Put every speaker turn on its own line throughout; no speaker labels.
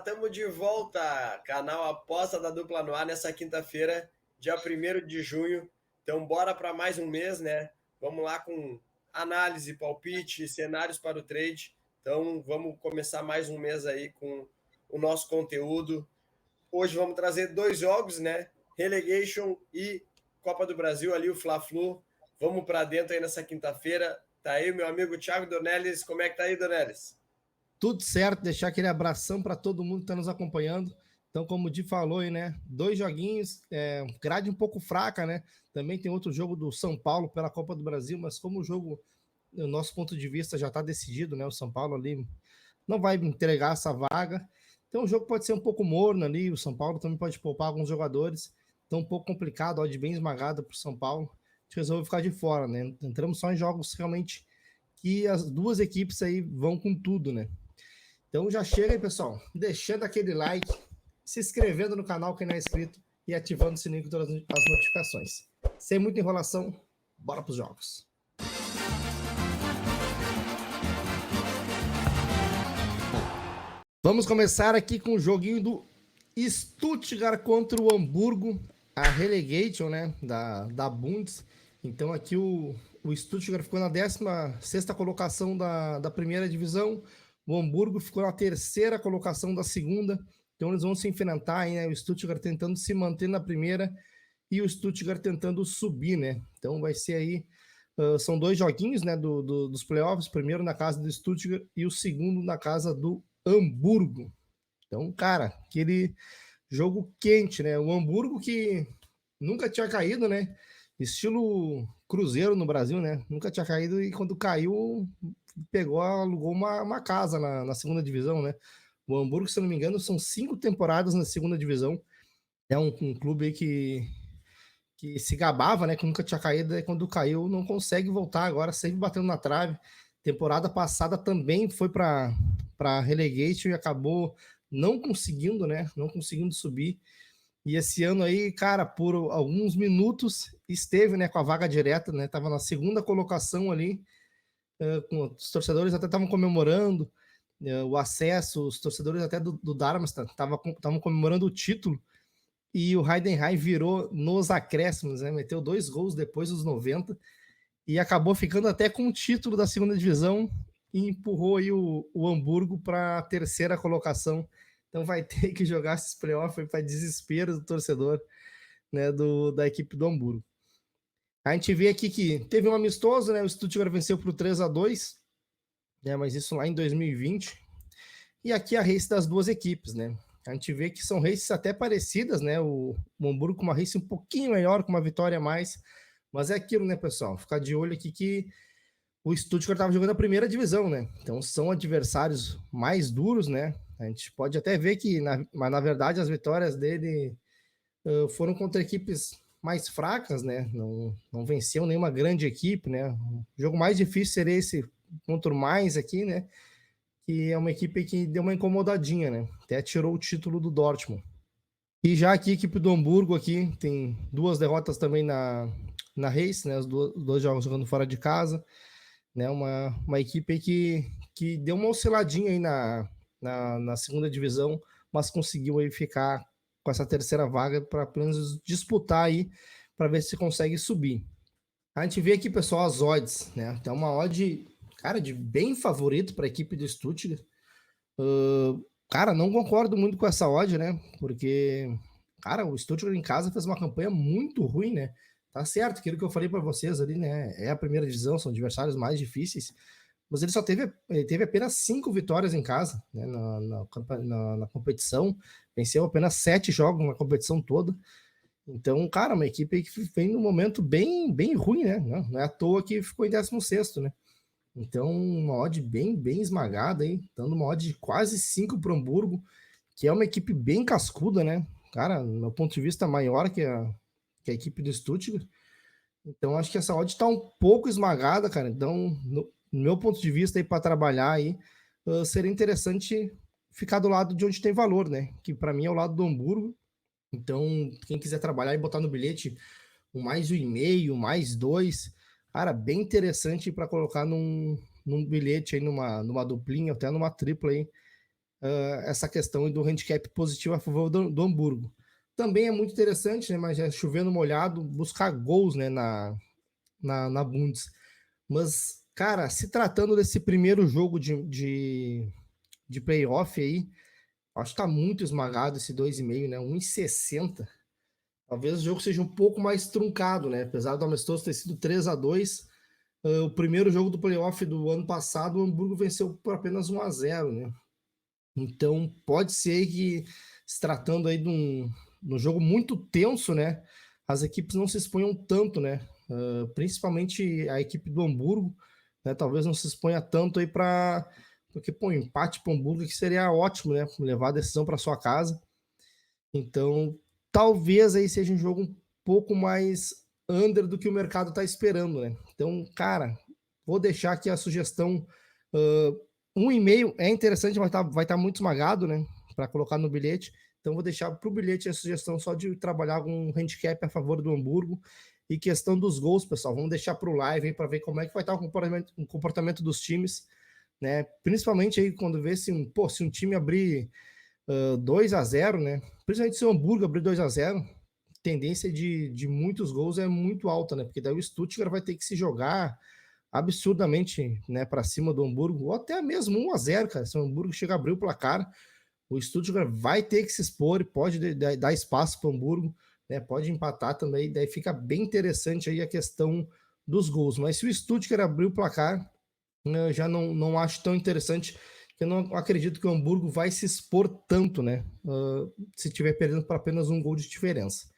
Estamos de volta, canal Aposta da Dupla no ar nessa quinta-feira, dia 1º de junho. Então, bora para mais um mês, né? Vamos lá com análise, palpite, cenários para o trade. Então, vamos começar mais um mês aí com o nosso conteúdo. Hoje vamos trazer dois jogos, né? Relegation e Copa do Brasil, ali o Fla-Flu. Vamos para dentro aí nessa quinta-feira. Tá aí meu amigo Thiago Dornelles. Como é que tá aí, Dornelles?
Tudo certo, deixar aquele abração para todo mundo que está nos acompanhando. Então, como o Di falou aí, né? Dois joguinhos, grade um pouco fraca, né? Também tem outro jogo do São Paulo pela Copa do Brasil, mas como o jogo, do nosso ponto de vista, já está decidido, né? O São Paulo ali não vai entregar essa vaga. Então, o jogo pode ser um pouco morno ali. O São Paulo também pode poupar alguns jogadores. Então, um pouco complicado, odd bem esmagada para o São Paulo. A gente resolveu ficar de fora, né? Entramos só em jogos realmente que as duas equipes aí vão com tudo, né? Então já chega aí, pessoal, deixando aquele like, se inscrevendo no canal quem não é inscrito e ativando o sininho com todas as notificações. Sem muita enrolação, bora para os jogos. Vamos começar aqui com o joguinho do Stuttgart contra o Hamburgo, a relegation, né, da Bundes. Então aqui o Stuttgart ficou na 16ª colocação da primeira divisão, o Hamburgo ficou na 3ª colocação da segunda. Então eles vão se enfrentar, né, o Stuttgart tentando se manter na primeira e o Stuttgart tentando subir, né. Então vai ser aí, são dois joguinhos, né, dos playoffs, o primeiro na casa do Stuttgart e o segundo na casa do Hamburgo. Então, cara, aquele jogo quente, né? O Hamburgo que nunca tinha caído, né? Estilo Cruzeiro no Brasil, né? Nunca tinha caído e quando caiu, alugou uma casa na segunda divisão, né? O Hamburgo, se eu não me engano, são 5 temporadas na segunda divisão. É um clube aí que se gabava, né? Que nunca tinha caído, e quando caiu, não consegue voltar agora, sempre batendo na trave. Temporada passada também foi para relegation e acabou não conseguindo, né? Não conseguindo subir. E esse ano aí, cara, por alguns minutos esteve, né, com a vaga direta, né? Tava na segunda colocação ali, os torcedores até estavam comemorando o acesso, os torcedores até do Darmstadt estavam comemorando o título. E o Heidenheim virou nos acréscimos, né? Meteu 2 gols depois dos 90 e acabou ficando até com o título da segunda divisão e empurrou aí o Hamburgo para a 3ª colocação. Então vai ter que jogar esses playoffs para desespero do torcedor, né, da equipe do Hamburgo. A gente vê aqui que teve um amistoso, né? O Stuttgart venceu por 3-2, né? Mas isso lá em 2020. E aqui a race das duas equipes, né? A gente vê que são races até parecidas, né? O Hamburgo com uma race um pouquinho melhor, com uma vitória a mais. Mas é aquilo, né, pessoal? Ficar de olho aqui que o Stuttgart estava jogando a primeira divisão, né? Então são adversários mais duros, né? A gente pode até ver que, mas na verdade, as vitórias dele foram contra equipes mais fracas, né? Não venceu nenhuma grande equipe, né? O jogo mais difícil seria esse contra o Mainz aqui, né? Que é uma equipe que deu uma incomodadinha, né? Até tirou o título do Dortmund. E já aqui a equipe do Hamburgo aqui tem 2 derrotas também na race, né? Os dois jogos jogando fora de casa, né? Uma equipe aí que deu uma osciladinha aí na segunda divisão, mas conseguiu aí ficar com essa 3ª vaga para pelo menos disputar aí para ver se consegue subir. A gente vê aqui, pessoal, as odds, né? Tem uma odd, cara, de bem favorito para a equipe do Stuttgart. Cara, não concordo muito com essa odd, né? Porque, cara, o Stuttgart em casa fez uma campanha muito ruim, né? Tá certo, aquilo que eu falei para vocês ali, né? É a primeira divisão, são adversários mais difíceis, mas ele teve apenas 5 vitórias em casa, né? Na competição, venceu apenas 7 jogos na competição toda. Então, cara, uma equipe que vem num momento bem ruim, né? Não é à toa que ficou em 16º, né? Então, uma odd bem esmagada, hein? Dando uma odd de quase 5 para o Hamburgo, que é uma equipe bem cascuda, né? Cara, no meu ponto de vista, maior que a equipe do Stuttgart. Então, acho que essa odd está um pouco esmagada, cara. Então, no meu ponto de vista, aí para trabalhar aí, seria interessante ficar do lado de onde tem valor, né? Que para mim é o lado do Hamburgo. Então, quem quiser trabalhar e botar no bilhete um mais 1,5, mais 2, cara, bem interessante para colocar num bilhete aí, numa duplinha, até numa tripla aí. essa questão do handicap positivo a favor do Hamburgo. Também é muito interessante, né, mas é chovendo molhado, buscar gols, né, na Bundes. Mas, cara, se tratando desse primeiro jogo de playoff aí, acho que tá muito esmagado esse 2,5, né? 1,60. Talvez o jogo seja um pouco mais truncado, né? Apesar do amistoso ter sido 3-2, o primeiro jogo do playoff do ano passado, o Hamburgo venceu por apenas 1-0, né? Então, pode ser que, se tratando aí de um jogo muito tenso, né? As equipes não se exponham tanto, né? Principalmente a equipe do Hamburgo, né? Talvez não se exponha tanto aí para. Porque, pô, empate para o Hamburgo que seria ótimo, né? Levar a decisão para sua casa. Então, talvez aí seja um jogo um pouco mais under do que o mercado está esperando, né? Então, cara, vou deixar aqui a sugestão. 1,5 é interessante, mas vai tá muito esmagado, né? Para colocar no bilhete. Então, vou deixar para o bilhete a sugestão só de trabalhar com um handicap a favor do Hamburgo. E questão dos gols, pessoal, vamos deixar para o live para ver como é que vai estar o comportamento dos times, né? Principalmente aí quando vê se um time abrir 2-0, né? Principalmente se o Hamburgo abrir 2-0, tendência de muitos gols é muito alta, né? Porque daí o Stuttgart vai ter que se jogar absurdamente, né, para cima do Hamburgo, ou até mesmo 1-0, cara. Se o Hamburgo chega a abrir o placar, o Stuttgart vai ter que se expor e pode dar espaço para o Hamburgo, né? Pode empatar também, daí fica bem interessante aí a questão dos gols. Mas se o Stuttgart abrir o placar, eu já não acho tão interessante. Eu não acredito que o Hamburgo vai se expor tanto, né? Se tiver perdendo por apenas um gol de diferença.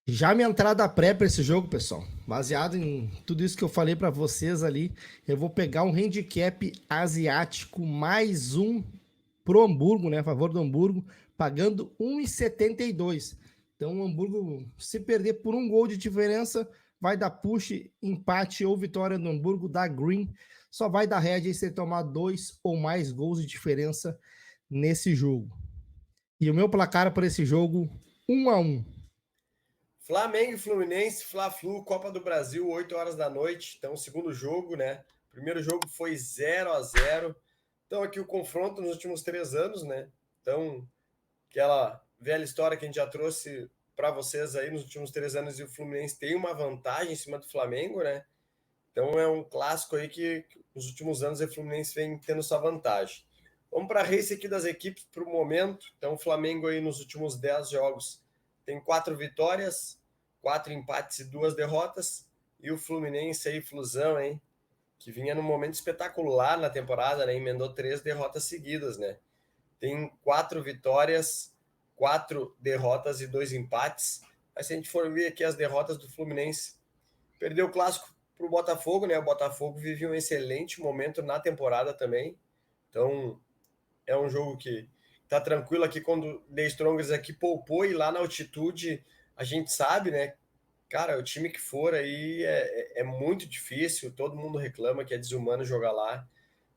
Já minha entrada pré para esse jogo, pessoal, baseado em tudo isso que eu falei para vocês ali, eu vou pegar um handicap asiático mais um pro Hamburgo, né? A favor do Hamburgo, pagando 1,72. Então o Hamburgo, se perder por um gol de diferença, vai dar push, empate ou vitória do Hamburgo, dá green. Só vai dar red se ele tomar 2 ou mais gols de diferença nesse jogo. E o meu placar para esse jogo, 1-1.
Flamengo e Fluminense, Fla-Flu, Copa do Brasil, 8 horas da noite. Então, segundo jogo, né? O primeiro jogo foi 0-0. Então, aqui o confronto nos últimos 3 anos, né? Então, aquela velha história que a gente já trouxe para vocês aí nos últimos 3 anos, e o Fluminense tem uma vantagem em cima do Flamengo, né? Então, é um clássico aí que nos últimos anos o Fluminense vem tendo sua vantagem. Vamos para a race aqui das equipes para o momento. Então, o Flamengo aí nos últimos 10 jogos tem 4 vitórias, 4 empates e 2 derrotas. E o Fluminense aí, Flusão, hein? Que vinha num momento espetacular na temporada, né? Emendou 3 derrotas seguidas, né? Tem 4 vitórias, 4 derrotas e 2 empates. Mas se a gente for ver aqui as derrotas do Fluminense, perdeu o clássico para o Botafogo, né? O Botafogo vive um excelente momento na temporada também. Então, é um jogo que tá tranquilo aqui quando The Strongers aqui poupou e lá na altitude a gente sabe, né? Cara, o time que for aí é muito difícil, todo mundo reclama que é desumano jogar lá.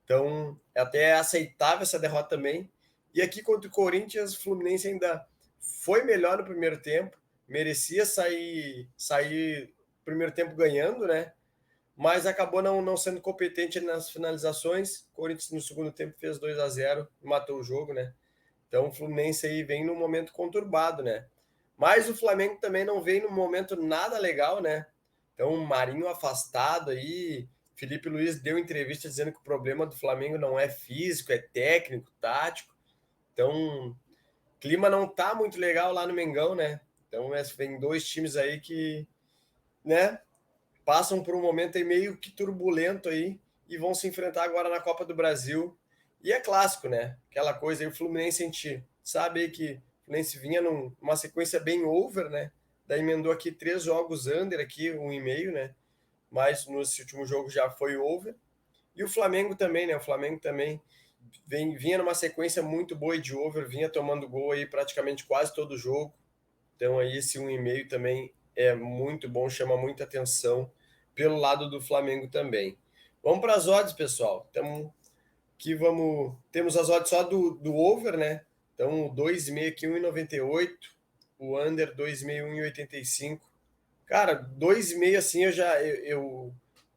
Então, é até aceitável essa derrota também. E aqui contra o Corinthians, o Fluminense ainda foi melhor no primeiro tempo, merecia sair primeiro tempo ganhando, né? Mas acabou não sendo competente nas finalizações. O Corinthians no segundo tempo fez 2-0, matou o jogo, né? Então o Fluminense aí vem num momento conturbado, né? Mas o Flamengo também não vem num momento nada legal, né? Então o Marinho afastado aí, Felipe Luiz deu entrevista dizendo que o problema do Flamengo não é físico, é técnico, tático. Então o clima não tá muito legal lá no Mengão, né? Então vem 2 times aí que, né, passam por um momento aí meio que turbulento aí e vão se enfrentar agora na Copa do Brasil. E é clássico, né? Aquela coisa aí, o Fluminense, a gente sabe aí que o Fluminense vinha numa sequência bem over, né? Daí emendou aqui 3 jogos under, aqui 1,5, né? Mas nesse último jogo já foi over. E o Flamengo também, né? O Flamengo também vinha numa sequência muito boa de over, vinha tomando gol aí praticamente quase todo jogo. Então aí esse 1,5 também é muito bom, chama muita atenção pelo lado do Flamengo também. Vamos para as odds, pessoal. Então, temos as odds só do over, né? Então, 2,5 aqui 1,98, o under 2,5 1,85. Cara, 2,5 assim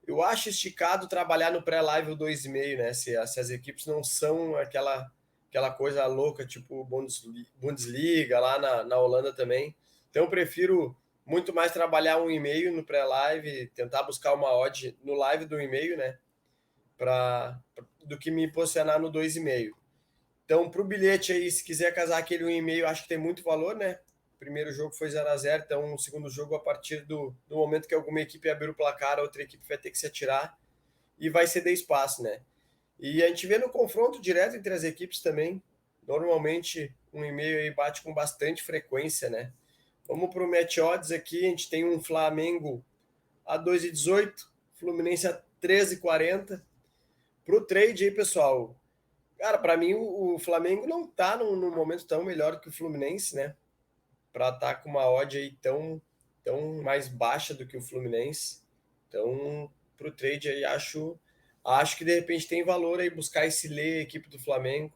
eu acho esticado trabalhar no pré-live o 2,5, né? Se as equipes não são aquela aquela coisa louca, tipo Bundesliga lá na Holanda também. Então eu prefiro muito mais trabalhar 1,5 no pré-live, tentar buscar uma odd no live do 1,5, né? Do que me posicionar no 2,5. Então, para o bilhete aí, se quiser casar aquele 1,5, acho que tem muito valor, né? O primeiro jogo foi 0-0, então o segundo jogo, a partir do momento que alguma equipe abrir o placar, a outra equipe vai ter que se atirar e vai ceder espaço, né? E a gente vê no confronto direto entre as equipes também, normalmente 1,5 aí bate com bastante frequência, né? Vamos para o match odds aqui, a gente tem um Flamengo a 2,18, Fluminense a 13,40. Para o trade aí, pessoal, cara, para mim o Flamengo não tá num momento tão melhor que o Fluminense, né? Para estar com uma odd aí tão mais baixa do que o Fluminense. Então, para o trade aí, acho que de repente tem valor aí buscar esse lay equipe do Flamengo.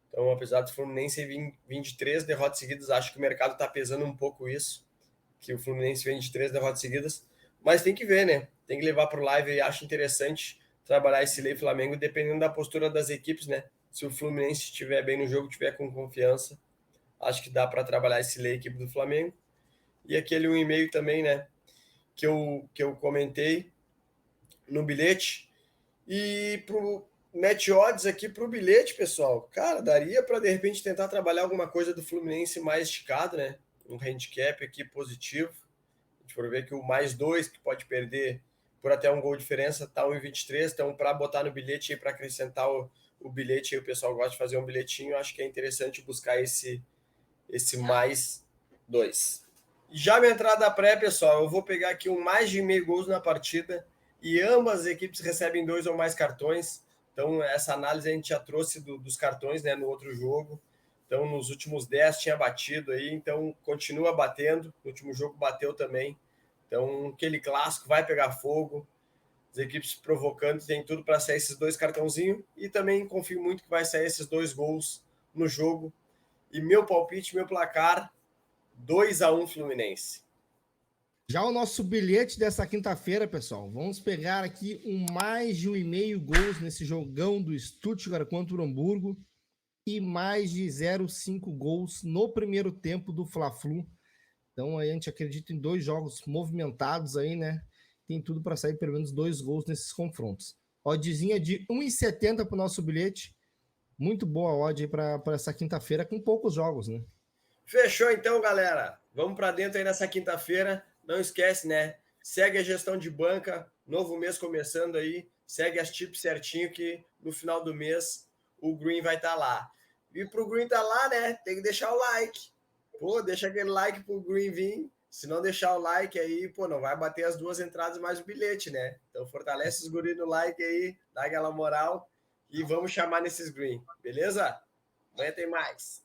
Então, apesar do Fluminense vir de 3 derrotas seguidas, acho que o mercado está pesando um pouco isso, que o Fluminense vem de 3 derrotas seguidas. Mas tem que ver, né? Tem que levar para o live e acho interessante trabalhar esse lay Flamengo, dependendo da postura das equipes, né? Se o Fluminense estiver bem no jogo, estiver com confiança, acho que dá para trabalhar esse lay equipe do Flamengo. E aquele 1,5 também, né? Que eu comentei no bilhete. E pro match odds aqui pro bilhete, pessoal, cara, daria para de repente tentar trabalhar alguma coisa do Fluminense mais esticado, né? Um handicap aqui positivo. A gente for ver que o +2, que pode perder por até um gol de diferença, tá 1,23. Então, para botar no bilhete aí, para acrescentar o bilhete aí, o pessoal gosta de fazer um bilhetinho, acho que é interessante buscar esse +2. Já minha entrada pré, pessoal, eu vou pegar aqui um mais de meio gols na partida e ambas as equipes recebem 2 ou mais cartões. Então, essa análise a gente já trouxe dos cartões, né, no outro jogo. Então, nos últimos 10 tinha batido aí, então continua batendo. No último jogo bateu também. Então, aquele clássico vai pegar fogo. As equipes provocando, tem tudo para sair esses 2 cartãozinhos. E também confio muito que vai sair esses 2 gols no jogo. E meu palpite, meu placar, 2-1 Fluminense.
Já o nosso bilhete dessa quinta-feira, pessoal, vamos pegar aqui mais de 1,5 gols nesse jogão do Stuttgart contra o Hamburgo e mais de 0,5 gols no primeiro tempo do Fla-Flu. Então a gente acredita em 2 jogos movimentados aí, né? Tem tudo para sair pelo menos 2 gols nesses confrontos. Oddzinha de 1,70 para o nosso bilhete. Muito boa odd aí para essa quinta-feira com poucos jogos, né?
Fechou então, galera. Vamos para dentro aí nessa quinta-feira. Não esquece, né? Segue a gestão de banca, novo mês começando aí. Segue as tips certinho que no final do mês o Green vai estar lá. E pro Green estar lá, né? Tem que deixar o like. Pô, deixa aquele like pro Green vir. Se não deixar o like aí, pô, não vai bater as 2 entradas mais o bilhete, né? Então fortalece os guris no like aí, dá aquela moral e vamos chamar nesses Green, beleza? Amanhã tem mais.